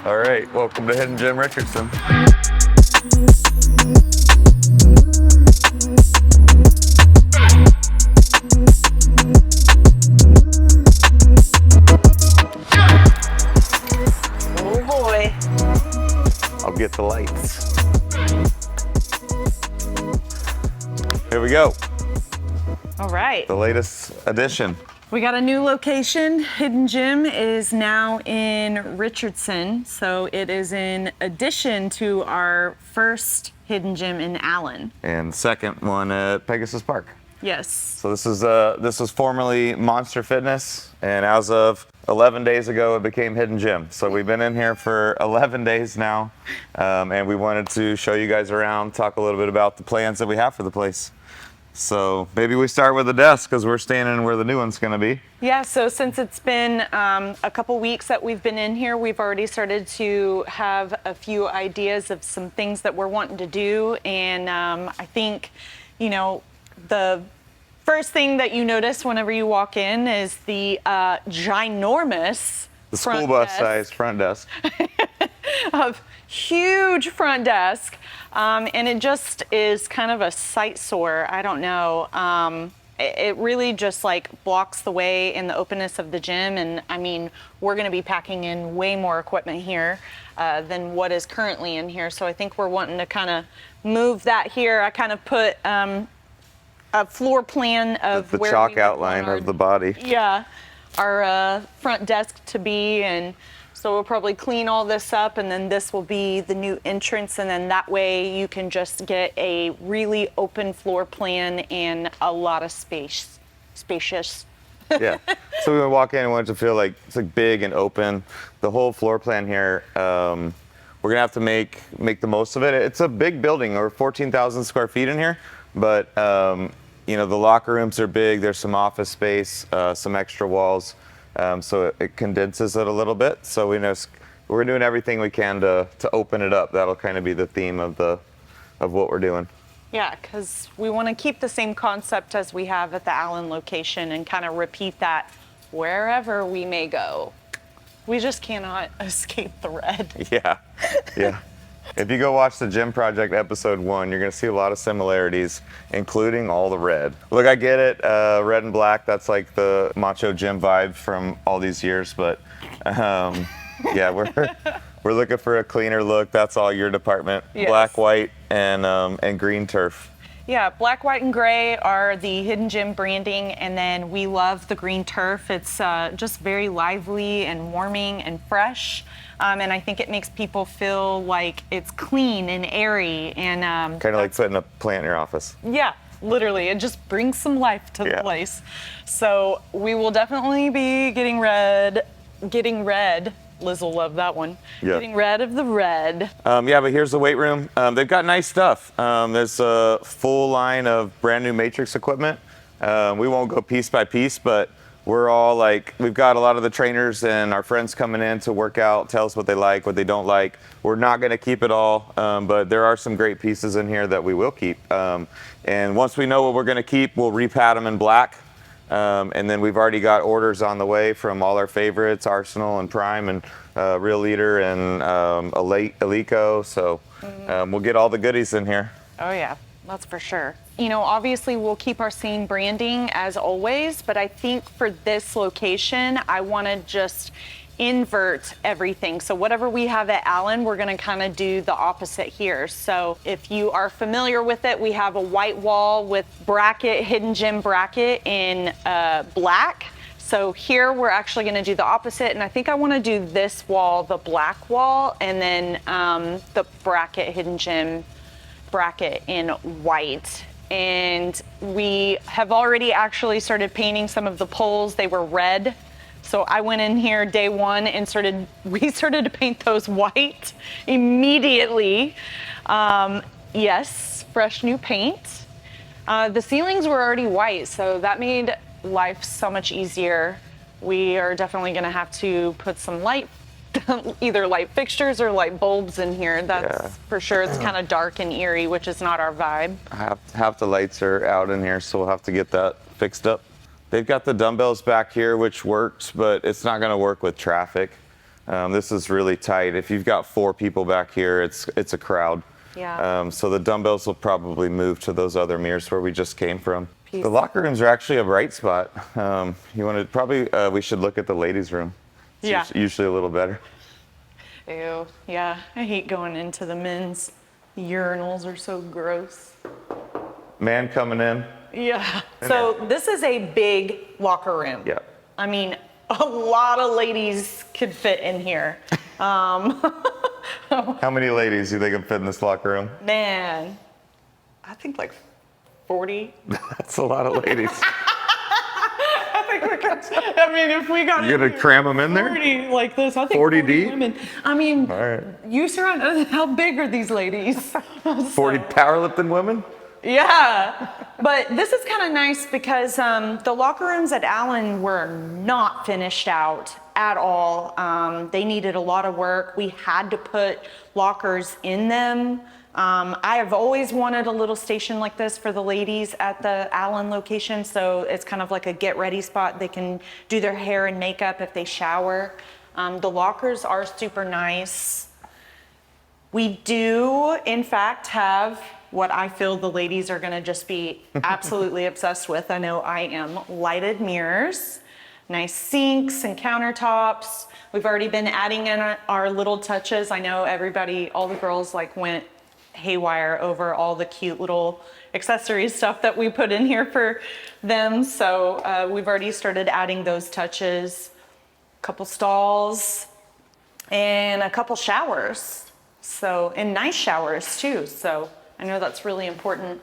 All right, welcome to Hidden Gym Richardson. Oh boy. I'll get the lights. Here we go, All right. the latest addition. We got a new location. Hidden Gym is now in Richardson. So it is in addition to our first Hidden Gym in Allen. And second one at Pegasus Park. Yes. So this was formerly Monster Fitness, and as of 11 days ago, it became Hidden Gym. So we've been in here for 11 days now, and we wanted to show you guys around, talk a little bit about the plans that we have for the place. So maybe we start with the desk because we're standing where the new one's going to be. Yeah, so since it's been a couple weeks that we've been in here, we've already started to have a few ideas of some things that we're wanting to do. And I think, you know, the first thing that you notice whenever you walk in is the ginormous The school bus size front desk. of huge front desk. And it just is kind of a sight sore. I don't know. It really just like blocks the way in the openness of the gym. And I mean, we're going to be packing in way more equipment here than what is currently in here. So I think we're wanting to kind of move that here. I kind of put a floor plan of The where chalk we would outline want our, of the body. yeah, our front desk to be. And so we'll probably clean all this up, and then this will be the new entrance, and then that way you can just get a really open floor plan and a lot of spacious. Yeah. So we walk in and want it to feel like it's like big and open. The whole floor plan here, we're gonna have to make the most of it. It's a big building, over 14,000 square feet in here, but you know, the locker rooms are big. There's some office space, some extra walls. So it condenses it a little bit. So we're doing everything we can to open it up. That'll kind of be the theme of what we're doing. Yeah, because we want to keep the same concept as we have at the Allen location and kind of repeat that wherever we may go. We just cannot escape the red. Yeah, yeah. If you go watch the Gym Project episode 1, you're gonna see a lot of similarities, including all the red. Look, I get it, red and black, that's like the macho gym vibe from all these years, but yeah, we're looking for a cleaner look. That's all your department. Yes. Black, white, and green turf. Yeah, black, white, and gray are the Hidden Gym branding, and then we love the green turf. It's just very lively and warming and fresh, and I think it makes people feel like it's clean and airy. And Kind of like putting a plant in your office. yeah, literally, it just brings some life to the Yeah. place. So we will definitely be getting red. Liz will love that one. Yeah. Getting rid of the red. Yeah, but here's the weight room. They've got nice stuff. There's a full line of brand new Matrix equipment. We won't go piece by piece, but we're all like, we've got a lot of the trainers and our friends coming in to work out, tell us what they like, what they don't like. We're not gonna keep it all, but there are some great pieces in here that we will keep. And once we know what we're gonna keep, we'll repad them in black. And then we've already got orders on the way from all our favorites, Arsenal and Prime and Real Leader and Alico. So we'll get all the goodies in here. Oh yeah, that's for sure. You know, obviously we'll keep our same branding as always, but I think for this location, I want to just invert everything. So whatever we have at Allen, we're going to kind of do the opposite here. So if you are familiar with it, we have a white wall with bracket, Hidden Gym bracket in black. So here we're actually going to do the opposite, and I think I want to do this wall, the black wall, and then the bracket, Hidden Gym bracket in white. And we have already actually started painting some of the poles. They were red. So I went in here day one and we started to paint those white immediately. Yes, fresh new paint. The ceilings were already white, so that made life so much easier. We are definitely gonna have to put some light, either light fixtures or light bulbs in here. That's for sure. It's kind of dark and eerie, which is not our vibe. Half the lights are out in here, so we'll have to get that fixed up. They've got the dumbbells back here, which works, but it's not going to work with traffic. This is really tight. If you've got 4 people back here, it's a crowd. Yeah. So the dumbbells will probably move to those other mirrors where we just came from. Peace. The locker rooms are actually a bright spot. You want to probably, we should look at the ladies' room. It's Yeah. usually a little better. Ew. Yeah. I hate going into the men's urinals. Are so gross. Man coming in. Yeah. So this is a big locker room. Yeah. I mean, a lot of ladies could fit in here. How many ladies do you think can fit in this locker room? Man, I think like 40. That's a lot of ladies. I think we could. I mean, if we got You gonna cram them in there? 40 like this, I think 40 40 deep? women. I mean, All right. you surround. How big are these ladies? 40 powerlifting women? Yeah, but this is kind of nice because the locker rooms at Allen were not finished out at all. They needed a lot of work. We had to put lockers in them. I have always wanted a little station like this for the ladies at the Allen location, so it's kind of like a get ready spot. They can do their hair and makeup if they shower. The lockers are super nice. We do, in fact, have what I feel the ladies are gonna just be absolutely obsessed with. I know I am. Lighted mirrors, nice sinks and countertops. We've already been adding in our little touches. I know everybody, all the girls like went haywire over all the cute little accessory stuff that we put in here for them. So we've already started adding those touches. A couple stalls and a couple showers. So, and nice showers too. So I know that's really important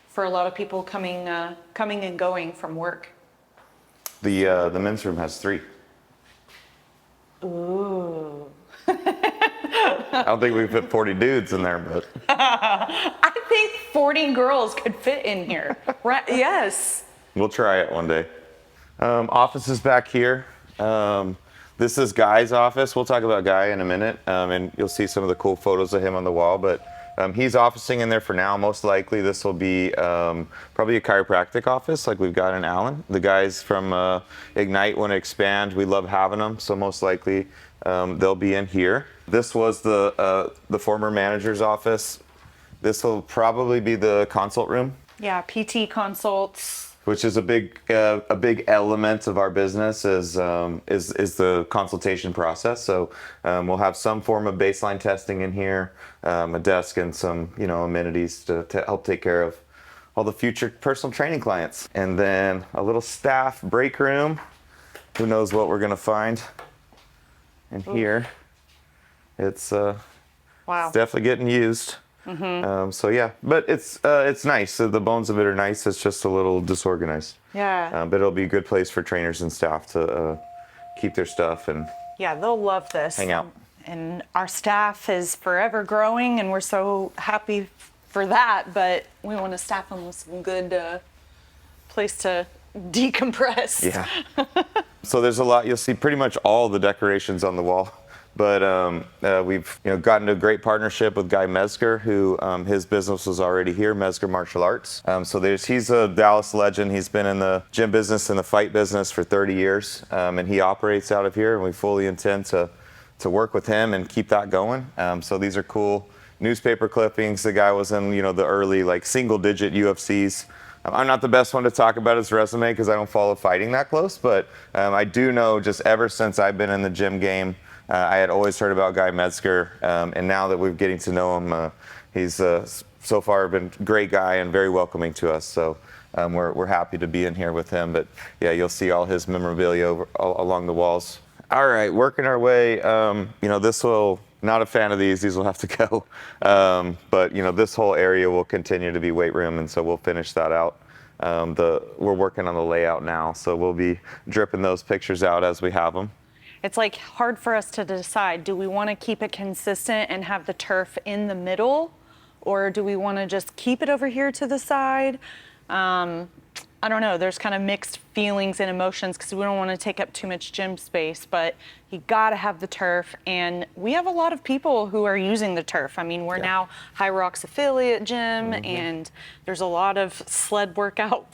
for a lot of people coming and going from work. The men's room has 3. Ooh. I don't think we can fit 40 dudes in there, but I think 40 girls could fit in here. Right? Yes. we'll try it one day. Office is back here. This is Guy's office. We'll talk about Guy in a minute, and you'll see some of the cool photos of him on the wall, but he's officing in there for now. Most likely this will be probably a chiropractic office like we've got in Allen. The guys from Ignite want to expand. We love having them, so most likely they'll be in here. This was the former manager's office. This will probably be the consult room. Yeah, PT consults. Which is a big element of our business is the consultation process. So we'll have some form of baseline testing in here, a desk and some amenities to help take care of all the future personal training clients. And then a little staff break room. Who knows what we're gonna find in here? It's Wow. It's definitely getting used. So yeah, but it's nice. So the bones of it are nice. It's just a little disorganized. Yeah. But it'll be a good place for trainers and staff to keep their stuff and Yeah, they'll love this. hang out. And our staff is forever growing, and we're so happy for that. But we want to staff them with some good place to decompress. Yeah. So there's a lot. You'll see pretty much all the decorations on the wall. But we've gotten a great partnership with Guy Mezger, who his business was already here, Mezger Martial Arts. So he's a Dallas legend. He's been in the gym business and the fight business for 30 years, and he operates out of here. And we fully intend to work with him and keep that going. So these are cool newspaper clippings. The guy was in the early single-digit UFCs. I'm not the best one to talk about his resume because I don't follow fighting that close, but I do know just ever since I've been in the gym game. I had always heard about Guy Mezger, and now that we're getting to know him, he's so far been a great guy and very welcoming to us. So we're happy to be in here with him. But yeah, you'll see all his memorabilia along the walls. All right, working our way. This will not a fan of these. These will have to go. But this whole area will continue to be weight room, and so we'll finish that out. We're working on the layout now, so we'll be dripping those pictures out as we have them. It's hard for us to decide. Do we want to keep it consistent and have the turf in the middle, or do we want to just keep it over here to the side? I'm I don't know, there's kind of mixed feelings and emotions because we don't want to take up too much gym space, but you got to have the turf. And we have a lot of people who are using the turf. I mean, we're now High Rocks affiliate gym, and there's a lot of sled workout.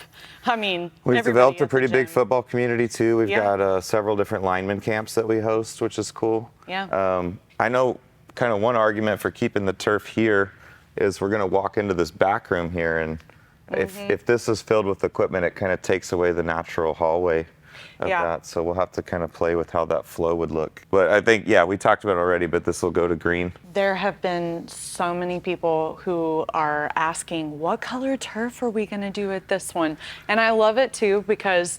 I mean, we've everybody developed a at the pretty big gym. football community too. We've Yeah. got several different lineman camps that we host, which is cool. Yeah. I know kind of one argument for keeping the turf here is we're going to walk into this back room here, and if this is filled with equipment, it kind of takes away the natural hallway of that. So we'll have to kind of play with how that flow would look. But I think, we talked about it already, but this will go to green. There have been so many people who are asking, what color turf are we going to do at this one? And I love it too, because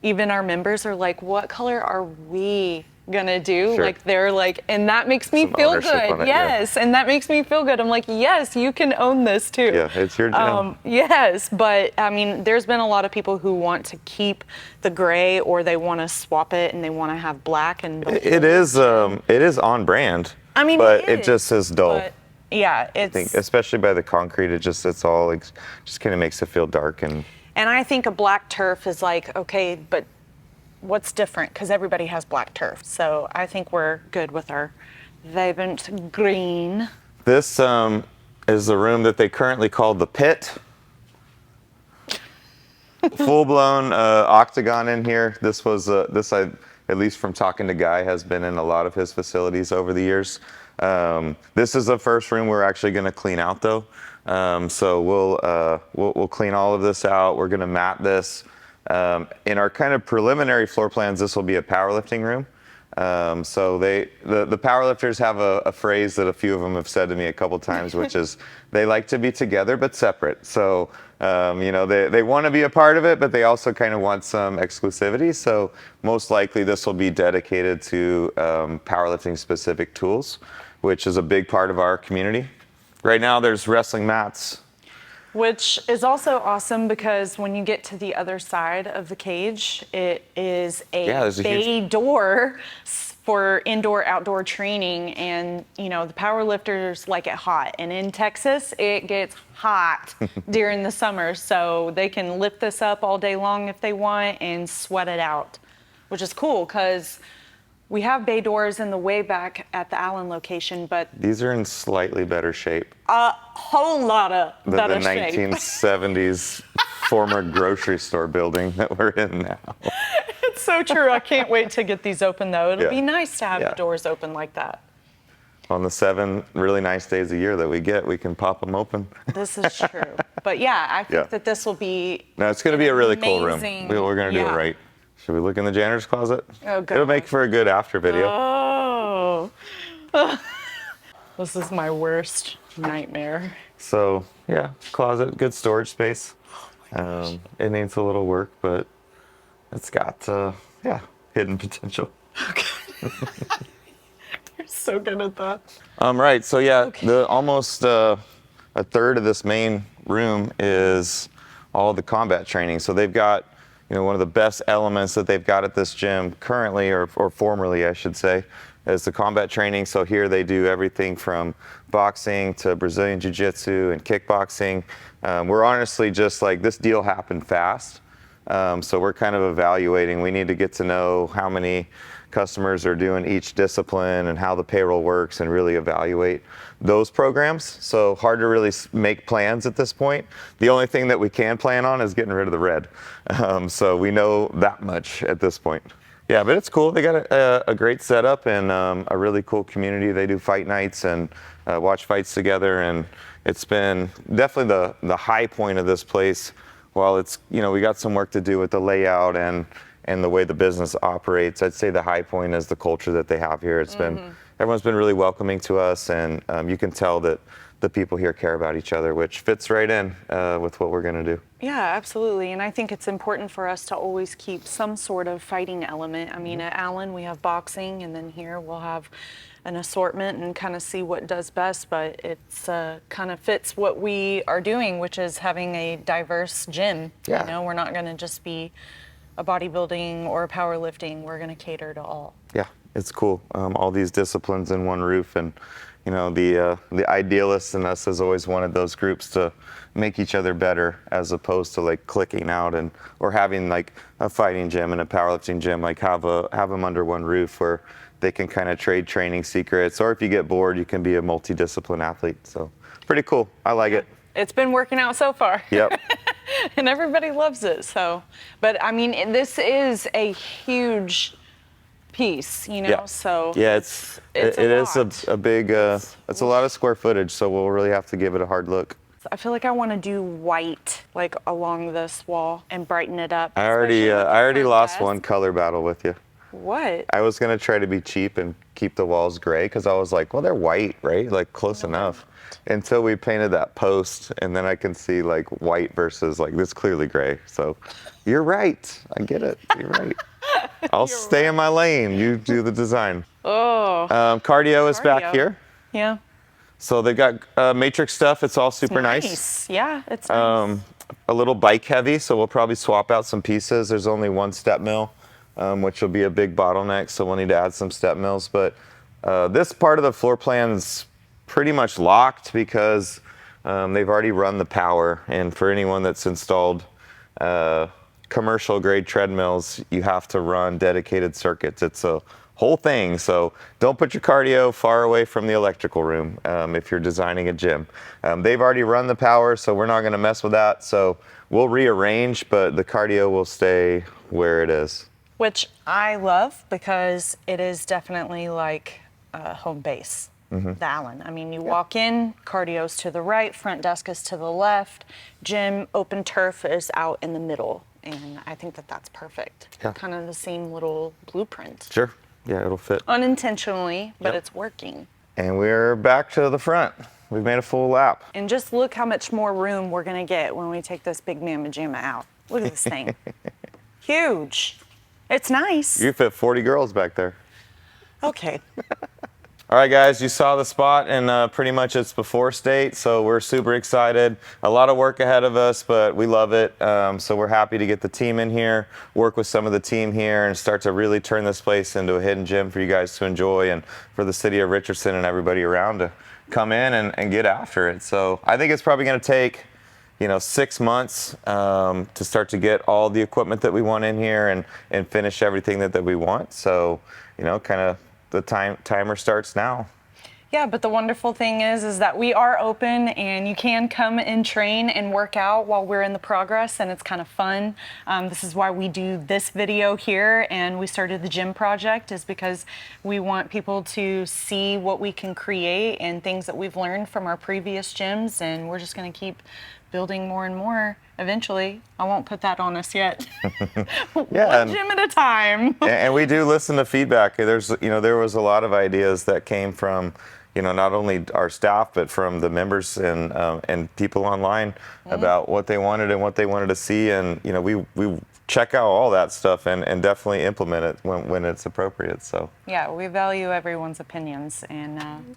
even our members are like, what color are we gonna do? Sure. Like, they're like, and that makes me Some feel ownership good. on it, yeah. Yes, and that makes me feel good. I'm like, yes, you can own this too. Yeah, it's your gym. Yes, but I mean, there's been a lot of people who want to keep the gray, or they want to swap it and they want to have black. And It is on brand. I mean, but it it just is dull. But yeah, I think, it's. especially by the concrete, it's all like, just kind of makes it feel dark. And I think a black turf is like, okay, but what's different? Because everybody has black turf. So I think we're good with our vibrant green. this is the room that they currently call the pit. Full-blown octagon in here. This was at least from talking to Guy, has been in a lot of his facilities over the years. This is the first room we're actually going to clean out, though. So we'll clean all of this out. We're going to mat this. In our kind of preliminary floor plans, this will be a powerlifting room. So the powerlifters have a phrase that a few of them have said to me a couple times, which is they like to be together but separate. So they want to be a part of it, but they also kind of want some exclusivity. So most likely this will be dedicated to powerlifting specific tools, which is a big part of our community. Right now there's wrestling mats. Which is also awesome because when you get to the other side of the cage, it is there's a bay huge door for indoor outdoor training, and the power lifters like it hot, and in Texas it gets hot during the summer, so they can lift this up all day long if they want and sweat it out, which is cool because we have bay doors in the way back at the Allen location, but These are in slightly better shape a whole lot of than the better shape. 1970s former grocery store building that we're in now. It's so true. I can't wait to get these open, though. It'll be nice to have the doors open like that. On the 7 really nice days a year that we get, we can pop them open. This is true. But yeah, I think that this will be. No, it's going to be a really cool room. amazing- We're going to do it yeah. right. Should we look in the janitor's closet? Oh, God. It'll make for a good after video. Oh. This is my worst nightmare. So, closet, good storage space. It needs a little work, but it's got, hidden potential. You're so good at that. Right, so the almost a third of this main room is all the combat training. So they've got, one of the best elements that they've got at this gym currently, or formerly, I should say, is the combat training. So here they do everything from boxing to Brazilian Jiu-Jitsu and kickboxing. We're honestly just like, this deal happened fast. So we're kind of evaluating. We need to get to know how many customers are doing each discipline and how the payroll works and really evaluate those programs. So hard to really make plans at this point. The only thing that we can plan on is getting rid of the red. So we know that much at this point. Yeah, but it's cool. They got a great setup and a really cool community. They do fight nights and watch fights together. And it's been definitely the high point of this place. While it's, we got some work to do with the layout and the way the business operates, I'd say the high point is the culture that they have here. It's been, everyone's been really welcoming to us, and you can tell that the people here care about each other, which fits right in with what we're going to do. Yeah, absolutely. And I think it's important for us to always keep some sort of fighting element. I mean, at Allen, we have boxing, and then here we'll have an assortment and kind of see what does best, but it's kind of fits what we are doing, which is having a diverse gym. Yeah. We're not going to just be a bodybuilding or a powerlifting. We're going to cater to all. Yeah, it's cool. All these disciplines in one roof, and you know, the idealist in us has always wanted those groups to make each other better, as opposed to like clicking out and or having like a fighting gym and a powerlifting gym, like have them under one roof where they can kind of trade training secrets, or if you get bored, you can be a multidiscipline athlete. So pretty cool. I like it. It's been working out so far. Yep. And everybody loves it. So, but I mean, this is a huge piece, you know. Yeah. So yeah, it is lot. a big it's a lot of square footage, so we'll really have to give it a hard look. I feel like I want to do white, like along this wall, and brighten it up. I already lost one color battle with you. What? I was gonna try to be cheap and keep the walls gray, because I was like, well, they're white, right? Like close enough. Until we painted that post, and then I can see like white versus like this clearly gray. So you're right. I get it. You're right. I'll stay in my lane. You do the design. Oh. Cardio is back here. Yeah. So they got matrix stuff. It's all super nice. Yeah, it's nice. A little bike heavy, so we'll probably swap out some pieces. There's only one step mill, which will be a big bottleneck, so we'll need to add some step mills. But this part of the floor plan's pretty much locked, because they've already run the power. And for anyone that's installed commercial grade treadmills, you have to run dedicated circuits. It's a whole thing. So don't put your cardio far away from the electrical room if you're designing a gym. They've already run the power, so we're not going to mess with that. So we'll rearrange, but the cardio will stay where it is. Which I love, because it is definitely like home base. The Allen. I mean, you walk in, cardio's to the right, front desk is to the left, gym, open turf is out in the middle. And I think that that's perfect. Yeah. Kind of the same little blueprint. Sure. Yeah, it'll fit. Unintentionally, but Yep. it's working. And we're back to the front. We've made a full lap. And just look how much more room we're going to get when we take this big mamma jamma out. Look at this thing. Huge. It's nice. You fit 40 girls back there. Okay. All right, guys, you saw the spot, and pretty much it's before state, so we're super excited. A lot of work ahead of us, but we love it. So we're happy to get the team in here, work with some of the team here, and start to really turn this place into a hidden gym for you guys to enjoy, and for the city of Richardson and everybody around to come in and get after it. So I think it's probably going to take 6 months to start to get all the equipment that we want in here and finish everything that we want. So, kind of the timer starts now. Yeah, but the wonderful thing is that we are open, and you can come and train and work out while we're in the progress, and it's kind of fun. This is why we do this video here, and we started the gym project, is because we want people to see what we can create and things that we've learned from our previous gyms, and we're just going to keep building more and more eventually. I won't put that on us yet. Yeah, one gym at a time. And we do listen to feedback. There was a lot of ideas that came from, not only our staff, but from the members and people online about what they wanted and what they wanted to see. And, we check out all that stuff and definitely implement it when it's appropriate. So yeah, we value everyone's opinions. And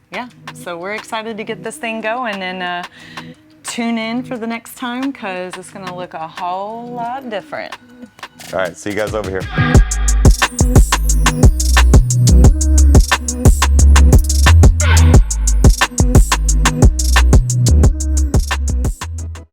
so we're excited to get this thing going, and tune in for the next time, because it's going to look a whole lot different. all right, see you guys over here.